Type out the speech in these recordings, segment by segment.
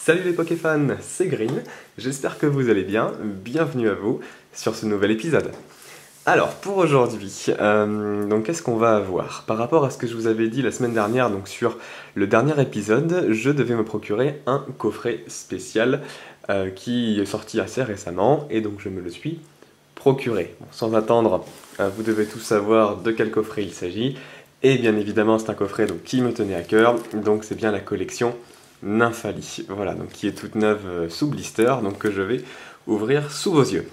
Salut les Pokéfans, c'est Green, j'espère que vous allez bien, bienvenue à vous sur ce nouvel épisode. Alors pour aujourd'hui, donc qu'est-ce qu'on va avoir? Par rapport à ce que je vous avais dit la semaine dernière, donc sur le dernier épisode, je devais me procurer un coffret spécial qui est sorti assez récemment et donc je me le suis procuré. Bon, sans attendre, vous devez tous savoir de quel coffret il s'agit et bien évidemment c'est un coffret donc, qui me tenait à cœur, donc c'est bien la collection Nymphalie, voilà, donc qui est toute neuve sous blister, donc que je vais ouvrir sous vos yeux.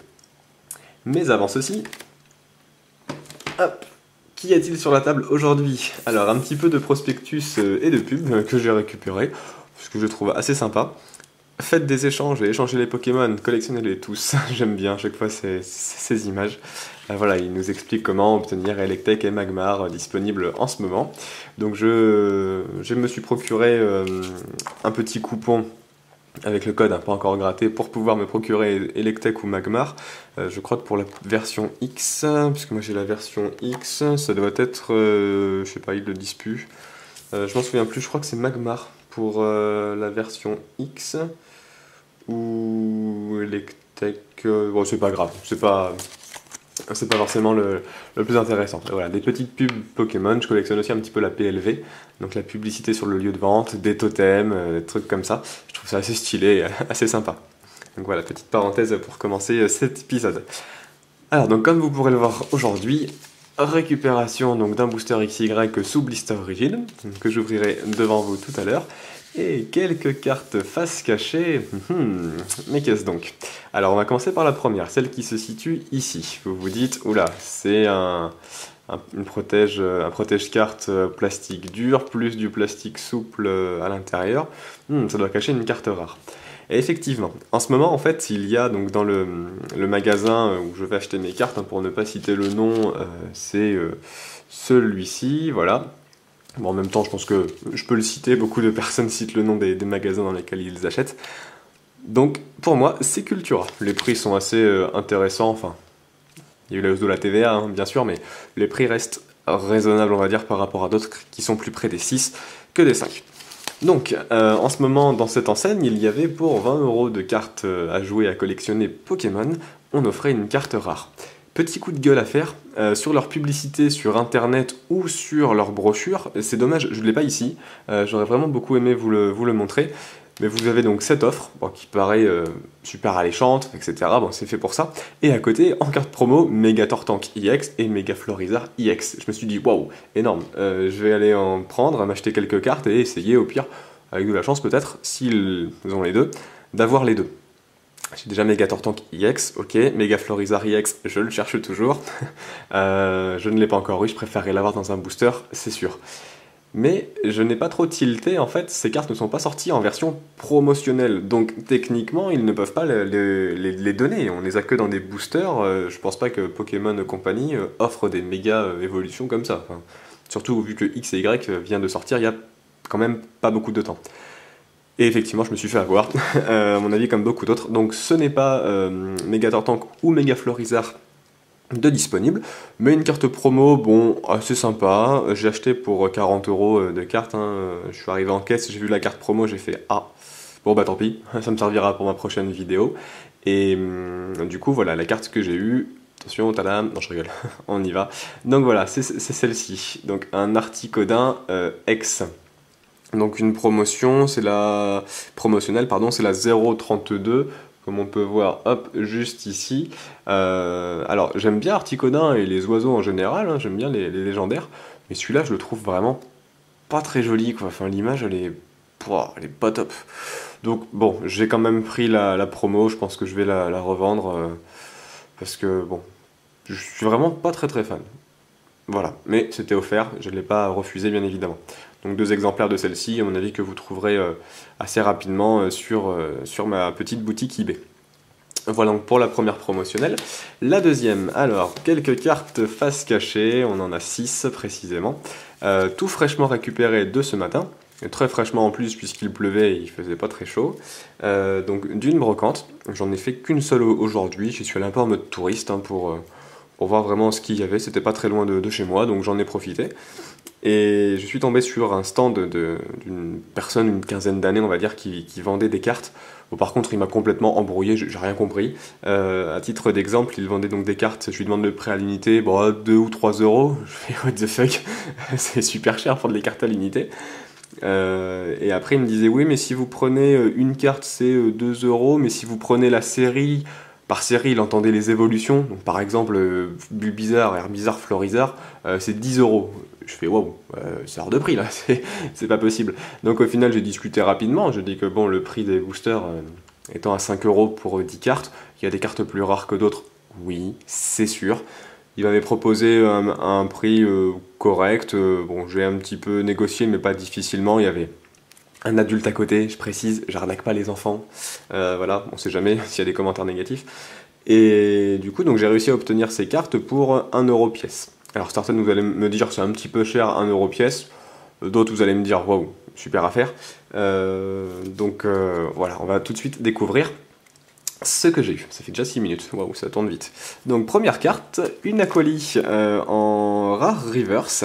Mais avant ceci, hop, qu'y a-t-il sur la table aujourd'hui? Alors un petit peu de prospectus et de pub que j'ai récupéré, ce que je trouve assez sympa. Faites des échanges et échangez les Pokémon, collectionnez-les tous, j'aime bien à chaque fois ces images. Voilà, il nous explique comment obtenir Electek et Magmar disponibles en ce moment. Donc je me suis procuré un petit coupon avec le code pas encore gratté pour pouvoir me procurer Electek ou Magmar. Je crois que pour la version X, puisque moi j'ai la version X, ça doit être, je sais pas, ils le disent plus. Je m'en souviens plus, je crois que c'est Magmar pour la version X ou Electek. Bon, c'est pas grave, c'est pas forcément le plus intéressant. Et voilà, des petites pubs Pokémon, je collectionne aussi un petit peu la PLV, donc la publicité sur le lieu de vente, des totems, des trucs comme ça. Je trouve ça assez stylé et assez sympa. Donc voilà, petite parenthèse pour commencer cet épisode. Alors, donc comme vous pourrez le voir aujourd'hui, récupération d'un booster XY sous blister rigide, que j'ouvrirai devant vous tout à l'heure. Et quelques cartes face cachée. Mais qu'est-ce donc? Alors on va commencer par la première, celle qui se situe ici. Vous vous dites, oula, c'est un protège-carte plastique dur, plus du plastique souple à l'intérieur. Ça doit cacher une carte rare. Et effectivement, en ce moment en fait, il y a donc dans le magasin où je vais acheter mes cartes, pour ne pas citer le nom, c'est celui-ci, voilà. Bon, en même temps, je pense que je peux le citer, beaucoup de personnes citent le nom des magasins dans lesquels ils achètent. Donc, pour moi, c'est Cultura. Les prix sont assez intéressants, enfin, il y a eu la hausse de la TVA, bien sûr, mais les prix restent raisonnables, on va dire, par rapport à d'autres qui sont plus près des 6 que des 5. Donc, en ce moment, dans cette enseigne, il y avait pour 20 € de cartes à jouer, à collectionner Pokémon, on offrait une carte rare. Petit coup de gueule à faire, sur leur publicité sur internet ou sur leur brochure, c'est dommage, je ne l'ai pas ici, j'aurais vraiment beaucoup aimé vous le montrer, mais vous avez donc cette offre, qui paraît super alléchante, etc., bon c'est fait pour ça, et à côté, en carte promo, Mega Tortank EX et Mega Florizarre EX. Je me suis dit, waouh, énorme, je vais aller en prendre, m'acheter quelques cartes et essayer au pire, avec de la chance peut-être, s'ils ont les deux, d'avoir les deux. J'ai déjà Mega Tortank EX, ok, Mega Florizarre EX, je le cherche toujours. Je ne l'ai pas encore eu, je préférerais l'avoir dans un booster, c'est sûr. Mais je n'ai pas trop tilté, en fait, ces cartes ne sont pas sorties en version promotionnelle, donc techniquement ils ne peuvent pas les donner, on les a que dans des boosters, je pense pas que Pokémon Company offre des méga évolutions comme ça, surtout vu que X et Y vient de sortir il y a quand même pas beaucoup de temps. Et effectivement, je me suis fait avoir, à mon avis, comme beaucoup d'autres. Donc ce n'est pas Mega Tortank ou Mega Florizarre de disponible, mais une carte promo, bon, assez sympa. J'ai acheté pour 40 € de carte. Je suis arrivé en caisse, j'ai vu la carte promo, j'ai fait ah, bon bah tant pis, ça me servira pour ma prochaine vidéo. Et du coup, voilà, la carte que j'ai eue. Attention, tadam, non je rigole, on y va. Donc voilà, c'est celle-ci. Donc un Articodin X. Donc une promotion, c'est la promotionnelle, pardon, c'est la 032, comme on peut voir, hop, juste ici. Alors j'aime bien Articodin et les oiseaux en général, j'aime bien les légendaires, mais celui-là je le trouve vraiment pas très joli, quoi. Enfin l'image elle est pas top. Donc bon, j'ai quand même pris la promo, je pense que je vais la revendre, parce que bon, je suis vraiment pas très fan. Voilà, mais c'était offert, je ne l'ai pas refusé bien évidemment. Donc 2 exemplaires de celle-ci, à mon avis que vous trouverez assez rapidement sur ma petite boutique eBay. Voilà donc pour la première promotionnelle. La deuxième, alors quelques cartes face cachée, on en a 6 précisément, tout fraîchement récupéré de ce matin, et très fraîchement en plus puisqu'il pleuvait et il faisait pas très chaud. Donc d'une brocante, j'en ai fait qu'une seule aujourd'hui, j'y suis allé un peu en mode touriste pour pour voir vraiment ce qu'il y avait. C'était pas très loin de chez moi, donc j'en ai profité. Et je suis tombé sur un stand d'une personne, une quinzaine d'années, on va dire, qui vendait des cartes. Bon, par contre, il m'a complètement embrouillé, j'ai rien compris. À titre d'exemple, il vendait donc des cartes, je lui demande le prix à l'unité, bon, 2 ou 3 euros. Je fais, what the fuck, c'est super cher pour des cartes à l'unité. Et après, il me disait, oui, mais si vous prenez une carte, c'est 2 euros, mais si vous prenez la série, par série, il entendait les évolutions. Donc, par exemple, Bulbizarre, Herbizarre, Florizarre, c'est 10 euros. Je fais, waouh, c'est hors de prix là, c'est pas possible. Donc, au final, j'ai discuté rapidement. Je dis que bon, le prix des boosters étant à 5 euros pour 10 cartes, il y a des cartes plus rares que d'autres. Oui, c'est sûr. Il m'avait proposé un prix correct. Bon, j'ai un petit peu négocié, mais pas difficilement. Il y avait un adulte à côté, je précise, j'arnaque pas les enfants. Voilà, on sait jamais s'il y a des commentaires négatifs. Et du coup, donc j'ai réussi à obtenir ces cartes pour 1 euro pièce. Alors certaines, vous allez me dire c'est un petit peu cher, 1 euro pièce. D'autres, vous allez me dire waouh, super affaire. Donc voilà, on va tout de suite découvrir ce que j'ai eu. Ça fait déjà 6 minutes, waouh, ça tourne vite. Donc première carte, une Aquali en rare reverse,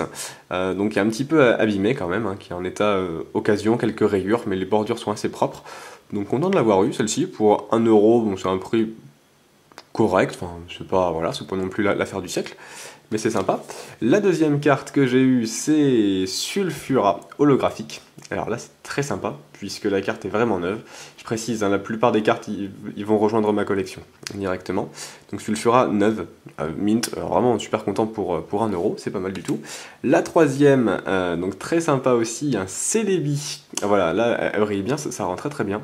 donc qui est un petit peu abîmée quand même, hein, qui est en état occasion, quelques rayures, mais les bordures sont assez propres. Donc content de l'avoir eu celle-ci pour 1 euro, bon c'est un prix correct, enfin c'est pas, voilà, c'est pas non plus l'affaire du siècle, mais c'est sympa. La deuxième carte que j'ai eue, c'est Sulfura holographique. Alors là, c'est très sympa, puisque la carte est vraiment neuve. Je précise, hein, la plupart des cartes, ils vont rejoindre ma collection directement. Donc Sulfura neuve, mint, vraiment super content pour 1 euro, c'est pas mal du tout. La troisième, donc très sympa aussi, un Celebi. Voilà, là, elle brille bien, ça rend très très bien.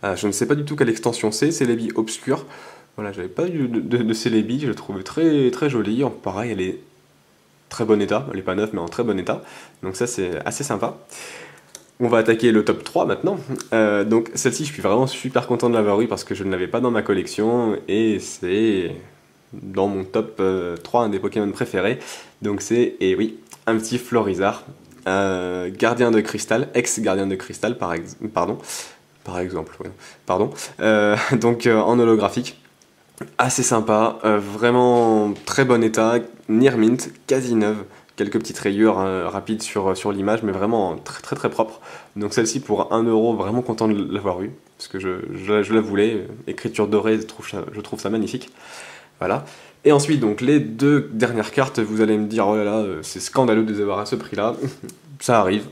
Je ne sais pas du tout quelle extension c'est, Celebi obscur. Voilà, j'avais pas eu de Celebi, je la trouve très très jolie. Pareil, elle est très bon état, elle est pas neuve mais en très bon état. Donc ça c'est assez sympa. On va attaquer le top 3 maintenant. Donc celle-ci, je suis vraiment super content de l'avoir eu parce que je ne l'avais pas dans ma collection et c'est dans mon top 3, un des Pokémon préférés. Donc c'est, et oui, un petit Florizarre, gardien de cristal, ex-gardien de cristal par exemple, ouais, pardon. Donc en holographique. Assez sympa, vraiment très bon état, near mint, quasi neuve, quelques petites rayures rapides sur l'image, mais vraiment très très très propre. Donc celle-ci pour 1 euro, vraiment content de l'avoir eu, parce que je la voulais, écriture dorée, je trouve ça magnifique. Voilà. Et ensuite, donc les deux dernières cartes, vous allez me dire, oh là là, c'est scandaleux de les avoir à ce prix-là. Ça arrive,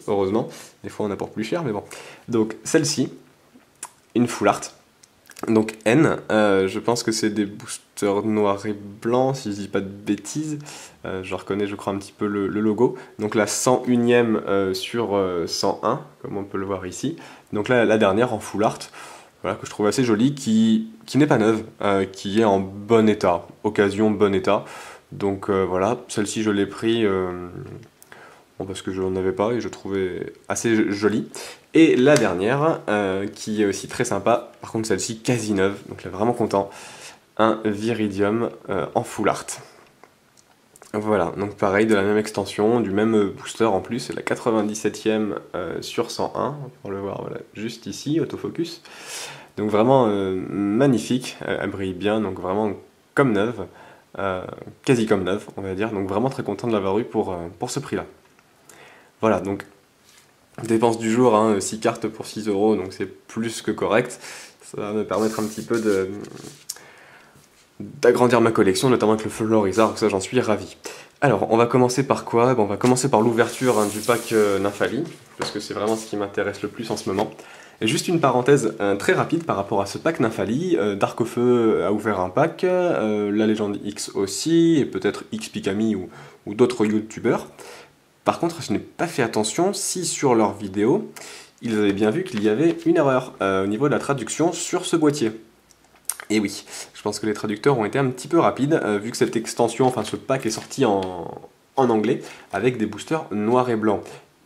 heureusement, des fois on apporte plus cher, mais bon. Donc celle-ci, une full art. Donc N, je pense que c'est des boosters noirs et blancs, si je dis pas de bêtises. Je reconnais, je crois, un petit peu le logo. Donc la 101ème sur 101, comme on peut le voir ici. Donc là, la dernière en full art, voilà, que je trouve assez jolie, qui n'est pas neuve, qui est en bon état, occasion bon état. Donc voilà, celle-ci je l'ai pris bon, parce que je n'en avais pas et je trouvais assez jolie. Et la dernière, qui est aussi très sympa, par contre celle-ci quasi neuve, donc là vraiment content, un Viridium en full art. Voilà, donc pareil, de la même extension, du même booster en plus, c'est la 97ème sur 101, pour le voir voilà, juste ici, autofocus. Donc vraiment magnifique, elle brille bien, donc vraiment comme neuve, quasi comme neuve on va dire, donc vraiment très content de l'avoir eu pour ce prix-là. Voilà, donc dépense du jour, hein, 6 cartes pour 6 euros, donc c'est plus que correct. Ça va me permettre un petit peu d'agrandir ma collection, notamment avec le Florizarre, donc ça j'en suis ravi. Alors, on va commencer par quoi? Bon, on va commencer par l'ouverture du pack Nymphalie, parce que c'est vraiment ce qui m'intéresse le plus en ce moment. Et juste une parenthèse très rapide par rapport à ce pack Nymphalie. Dark of Feu a ouvert un pack, la légende X aussi, et peut-être X Pikami ou d'autres youtubeurs. Par contre, je n'ai pas fait attention si sur leur vidéo, ils avaient bien vu qu'il y avait une erreur au niveau de la traduction sur ce boîtier. Et oui, je pense que les traducteurs ont été un petit peu rapides, vu que cette extension, enfin ce pack est sorti en anglais, avec des boosters noirs et blancs.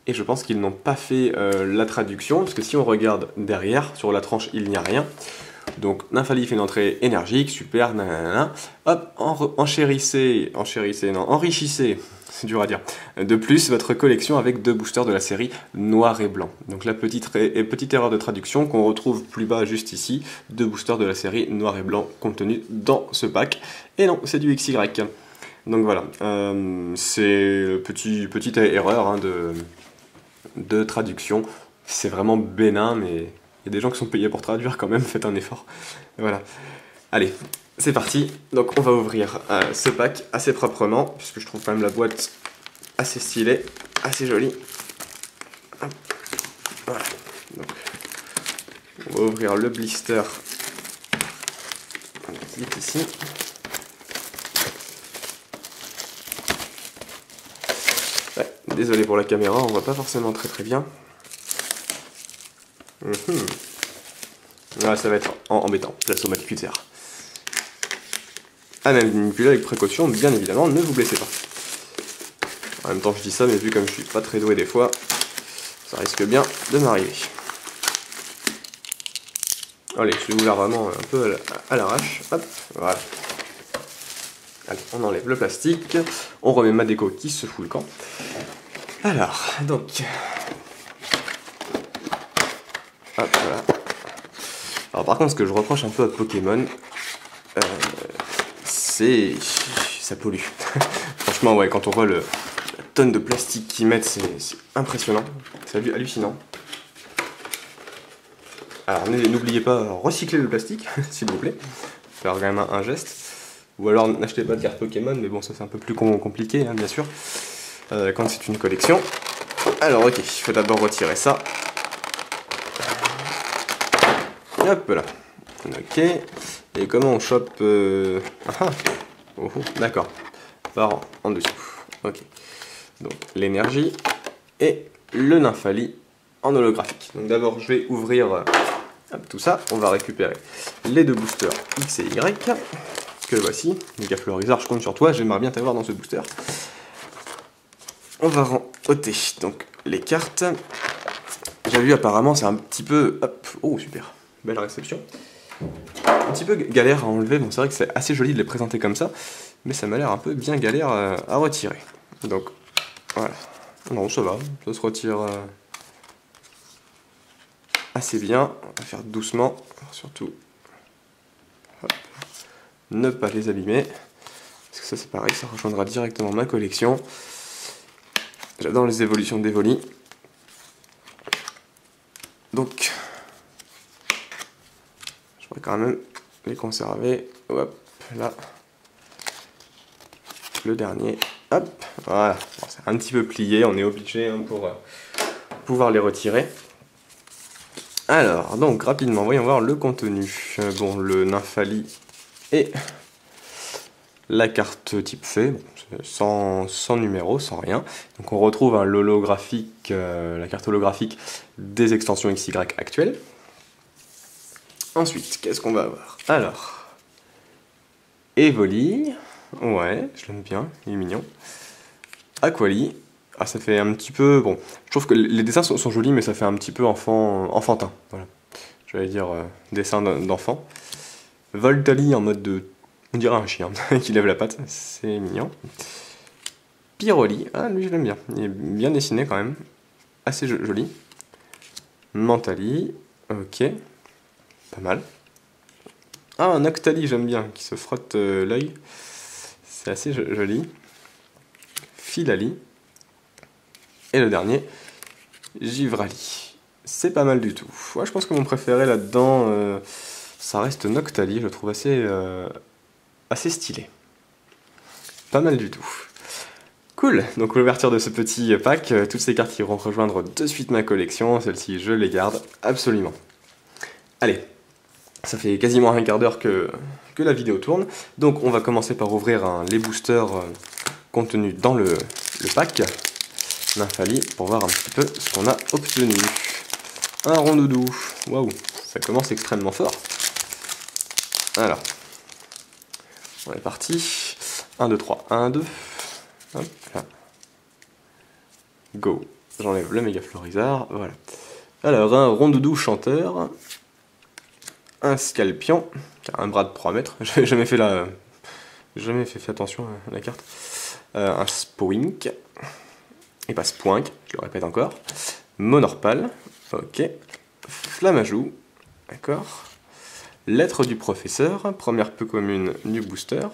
Et je pense qu'ils n'ont pas fait la traduction, parce que si on regarde derrière, sur la tranche il n'y a rien. Donc Nymphalie fait une entrée énergique, super, nanana. Hop, enchérissez, non, enrichissez, c'est dur à dire, de plus votre collection avec 2 boosters de la série noir et blanc. Donc la petite erreur de traduction qu'on retrouve plus bas juste ici, 2 boosters de la série noir et blanc contenus dans ce pack. Et non, c'est du XY. Donc voilà, c'est petite erreur hein, de traduction. C'est vraiment bénin, mais il y a des gens qui sont payés pour traduire quand même, faites un effort. Et voilà. Allez, c'est parti. Donc on va ouvrir ce pack assez proprement, puisque je trouve quand même la boîte assez stylée, assez jolie. Hop. Voilà. Donc, on va ouvrir le blister qui est ici. Ouais, désolé pour la caméra, on voit pas forcément très bien. Ah, ça va être embêtant, place au malcuter. À manipuler avec précaution, bien évidemment, ne vous blessez pas. En même temps, je dis ça, mais vu comme je suis pas très doué des fois, ça risque bien de m'arriver. Allez, je l'ai ouvert vraiment un peu à l'arrache. Hop, voilà. Allez, on enlève le plastique, on remet ma déco qui se fout le camp. Alors, donc... Hop, voilà. Alors par contre, ce que je reproche un peu à Pokémon, c'est... ça pollue. Franchement, ouais, quand on voit la tonne de plastique qu'ils mettent, c'est impressionnant. C'est hallucinant. Alors n'oubliez pas, recycler le plastique, s'il vous plaît. Faire quand même un geste. Ou alors n'achetez pas de cartes Pokémon, mais bon, ça c'est un peu plus compliqué, hein, bien sûr. Quand c'est une collection. Alors ok, il faut d'abord retirer ça. Hop là. Ok. Et comment on chope d'accord. Par en dessous. Ok. Donc l'énergie et le Nymphalie en holographique. Donc d'abord je vais ouvrir tout ça. On va récupérer les 2 boosters X et Y. Que voici. Mégaflorizard, je compte sur toi. J'aimerais bien t'avoir dans ce booster. On va ôter donc les cartes. J'ai vu apparemment c'est un petit peu... Hop. Oh super. Belle réception. Un petit peu galère à enlever, bon c'est vrai que c'est assez joli de les présenter comme ça, mais ça m'a l'air un peu bien galère à retirer. Donc voilà. Non, ça va, ça se retire assez bien. On va faire doucement, surtout hop, ne pas les abîmer, parce que ça c'est pareil, ça rejoindra directement ma collection. J'adore les évolutions d'Evoli. Donc je pourrais quand même les conserver. Hop, là. Le dernier. Hop, voilà. Bon, c'est un petit peu plié, on est obligé hein, pour pouvoir les retirer. Alors, donc rapidement, voyons voir le contenu. Bon, le Nymphalie et la carte type fée, bon, sans numéro, sans rien. Donc on retrouve un holographique, la carte holographique des extensions XY actuelles. Ensuite, qu'est-ce qu'on va avoir? Alors, Evoli, ouais, je l'aime bien, il est mignon. Aquali, ah ça fait un petit peu, bon, je trouve que les dessins sont jolis, mais ça fait un petit peu enfantin, voilà. J'allais dire dessin d'enfant. Voltali en mode de, on dirait un chien qui lève la patte, c'est mignon. Pyroli, ah lui je l'aime bien, il est bien dessiné quand même, assez joli. Mentali, ok, pas mal. Ah, un Octali, j'aime bien, qui se frotte l'œil. C'est assez joli. Filali. Et le dernier, Givrali. C'est pas mal du tout. Ouais, je pense que mon préféré là-dedans, ça reste Noctali. Je le trouve assez stylé. Pas mal du tout. Cool, donc l'ouverture de ce petit pack, toutes ces cartes qui vont rejoindre de suite ma collection. Celles-ci, je les garde absolument. Allez. Ça fait quasiment un quart d'heure que la vidéo tourne. Donc on va commencer par ouvrir les boosters contenus dans le pack Nymphalie pour voir un petit peu ce qu'on a obtenu. Un rondoudou. Waouh, ça commence extrêmement fort. Alors, on est parti. 1, 2, 3. 1, 2. Hop là. Go. J'enlève le Mégaflorizard. Voilà. Alors, un rondoudou chanteur. un Scalpion, qui a un bras de 3 mètres. J'ai jamais fait fait attention à la carte. Un Spoink, et pas Spoink, je le répète encore. Monorpal, ok. Flamajou, d'accord. Lettre du professeur, première peu commune du booster.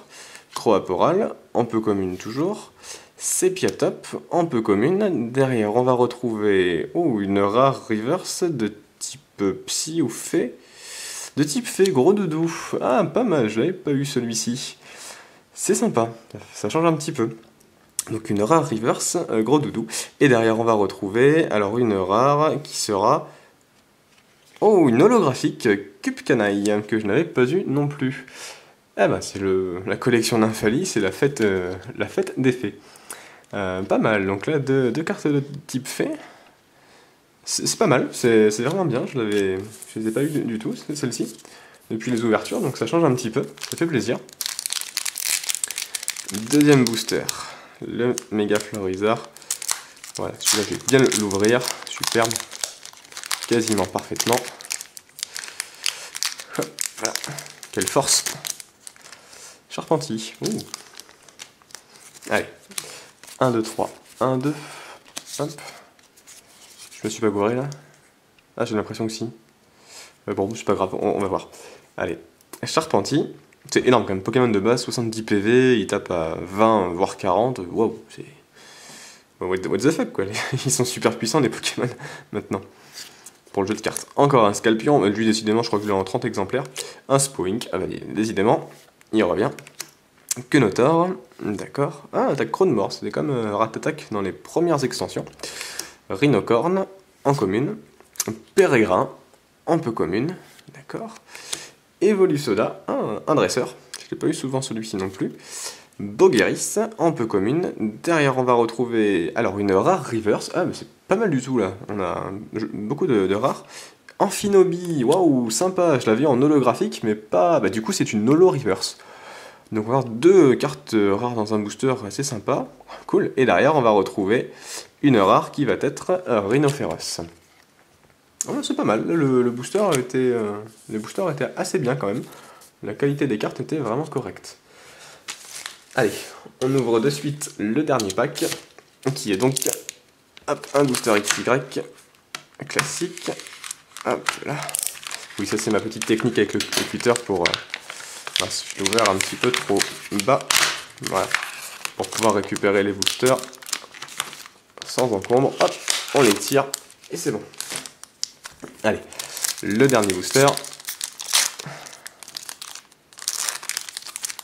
Croaporal, en peu commune toujours. Sepiatop, en peu commune. Derrière, on va retrouver une rare reverse de type psy ou fée. De type fée, gros doudou. Ah, pas mal, je n'avais pas eu celui-ci. C'est sympa, ça change un petit peu. Donc une rare reverse, gros doudou. Et derrière, on va retrouver alors une rare qui sera... Oh, une holographique Cube Canaille, que je n'avais pas eu non plus. Ah bah, c'est la collection d'Infali, c'est la fête des fées. Pas mal, donc là, deux cartes de type fée. C'est pas mal, c'est vraiment bien, je les ai pas eu du tout, celle-ci, depuis les ouvertures, donc ça change un petit peu, ça fait plaisir. Deuxième booster, le Méga Florizard. Voilà, celui-là je vais bien l'ouvrir, superbe, quasiment parfaitement. Hop, voilà, quelle force. Charpentier, ouh. Allez, 1, 2, 3, 1, 2, hop. Je me suis pas gouré là? Ah, j'ai l'impression que si. Bon, c'est pas grave, on va voir. Allez, Charpentier, c'est énorme quand même. Pokémon de base, 70 PV, il tape à 20 voire 40. Wow, c'est. What the fuck quoi, ils sont super puissants les Pokémon maintenant. Pour le jeu de cartes. Encore un Scalpion, lui décidément, je crois que je l'ai en 30 exemplaires. Un Spoink, ah bah décidément, il revient. Quenotor, d'accord. Ah, attaque Chronomore, c'était comme Rat-Attack dans les premières extensions. Rhinocorn, en commune. Pérégrin, en peu commune, d'accord. Evolusoda, un dresseur, je l'ai pas eu souvent celui-ci non plus. Bogeris, en peu commune. Derrière, on va retrouver alors une rare reverse. Ah, mais c'est pas mal du tout là, on a beaucoup de rares. Amphinobi, waouh, sympa, je l'avais en holographique, mais pas. Bah, du coup, c'est une holo reverse. Donc, on va avoir deux cartes rares dans un booster assez sympa, cool. Et derrière, on va retrouver une rare qui va être Rhinophéros. Oh, c'est pas mal, le booster les boosters étaient assez bien quand même. La qualité des cartes était vraiment correcte. Allez, on ouvre de suite le dernier pack, qui est donc hop, un booster XY classique. Hop là. Oui, ça c'est ma petite technique avec le cutter pour... je l'ai ouvert un petit peu trop bas. Voilà. Pour pouvoir récupérer les boosters sans encombre. Hop, on les tire et c'est bon. Allez, le dernier booster.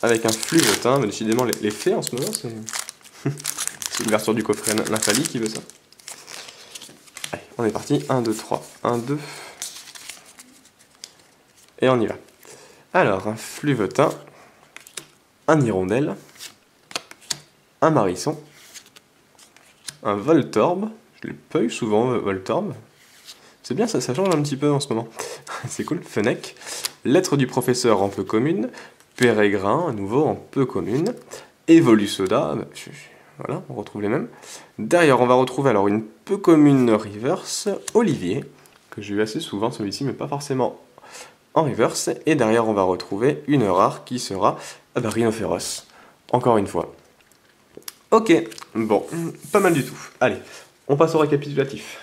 Avec un Fluvetin, mais décidément les fées en ce moment, c'est l'ouverture du coffret Nymphalie qui veut ça. Allez, on est parti, 1, 2, 3, 1, 2. Et on y va. Alors, un Fluvetin, un Hirondelle, un Marisson, un Voltorb, je l'ai pas eu souvent, Voltorb. C'est bien, ça change un petit peu en ce moment. C'est cool, Fennec, lettre du professeur en peu commune, Pérégrin, à nouveau en peu commune. Evolusoda, voilà, on retrouve les mêmes. Derrière, on va retrouver alors une peu commune reverse, Olivier, que j'ai eu assez souvent celui-ci, mais pas forcément en reverse. Et derrière, on va retrouver une rare qui sera Rhinophéros, encore une fois. Ok, bon, pas mal du tout. Allez, on passe au récapitulatif.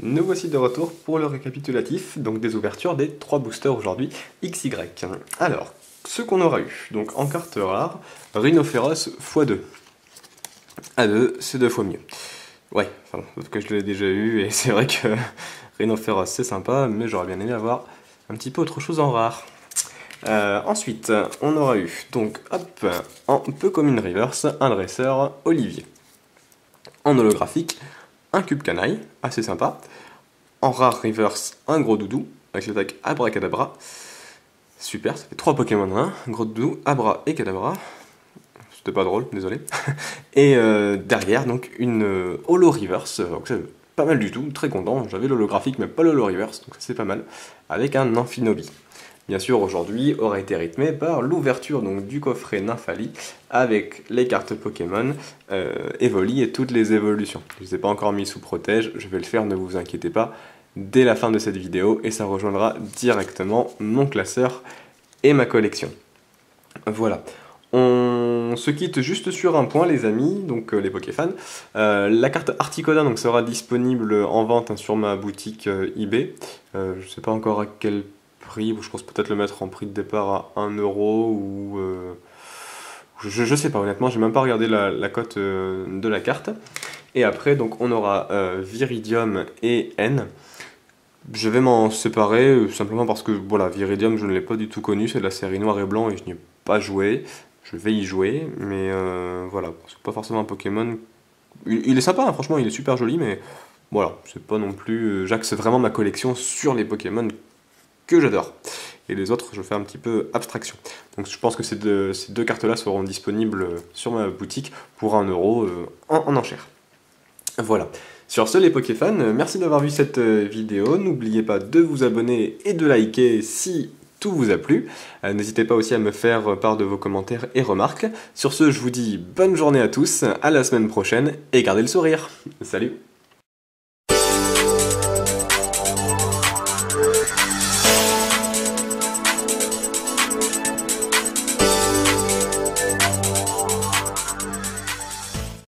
Nous voici de retour pour le récapitulatif, donc des ouvertures des 3 boosters aujourd'hui, XY. Alors, ce qu'on aura eu, donc en carte rare, Rhinophéros x2. A2, c'est 2 fois mieux. Ouais, enfin, sauf que je l'ai déjà eu, et c'est vrai que Rhinophéros c'est sympa, mais j'aurais bien aimé avoir un petit peu autre chose en rare. Ensuite, on aura eu, donc hop, en peu commune reverse, un dresseur, Olivier. En holographique, un cube canaille, assez sympa. En rare reverse, un gros doudou, avec l'attaque Abracadabra. Super, ça fait 3 Pokémon en 1, gros doudou, Abra et Kadabra. C'était pas drôle, désolé. Et derrière, donc, une holo reverse, donc c'est pas mal du tout, très content. J'avais l'holographique, mais pas l'holo reverse, donc c'est pas mal. Avec un Amphinobi. Bien sûr, aujourd'hui aura été rythmé par l'ouverture donc du coffret Nymphali avec les cartes Pokémon, Evoli et toutes les évolutions. Je ne les ai pas encore mis sous protège, je vais le faire, ne vous inquiétez pas, dès la fin de cette vidéo et ça rejoindra directement mon classeur et ma collection. Voilà. On se quitte juste sur un point les amis, donc les Pokéfans. La carte Articoda donc, sera disponible en vente hein, sur ma boutique eBay. Je ne sais pas encore à quel prix, je pense peut-être le mettre en prix de départ à 1 euro ou... je sais pas honnêtement, j'ai même pas regardé la cote de la carte. Et après donc on aura Viridium et N. Je vais m'en séparer simplement parce que voilà, Viridium je ne l'ai pas du tout connu, c'est de la série noir et blanc et je n'y ai pas joué. Je vais y jouer, mais voilà, c'est pas forcément un Pokémon. Il est sympa, hein, franchement, il est super joli, mais voilà, c'est pas non plus. J'axe vraiment ma collection sur les Pokémon que j'adore. Et les autres, je fais un petit peu abstraction. Donc je pense que ces deux cartes-là seront disponibles sur ma boutique pour 1 euro en enchère. Voilà. Sur ce les Pokéfans, merci d'avoir vu cette vidéo. N'oubliez pas de vous abonner et de liker si tout vous a plu. N'hésitez pas aussi à me faire part de vos commentaires et remarques. Sur ce, je vous dis bonne journée à tous, à la semaine prochaine et gardez le sourire. Salut!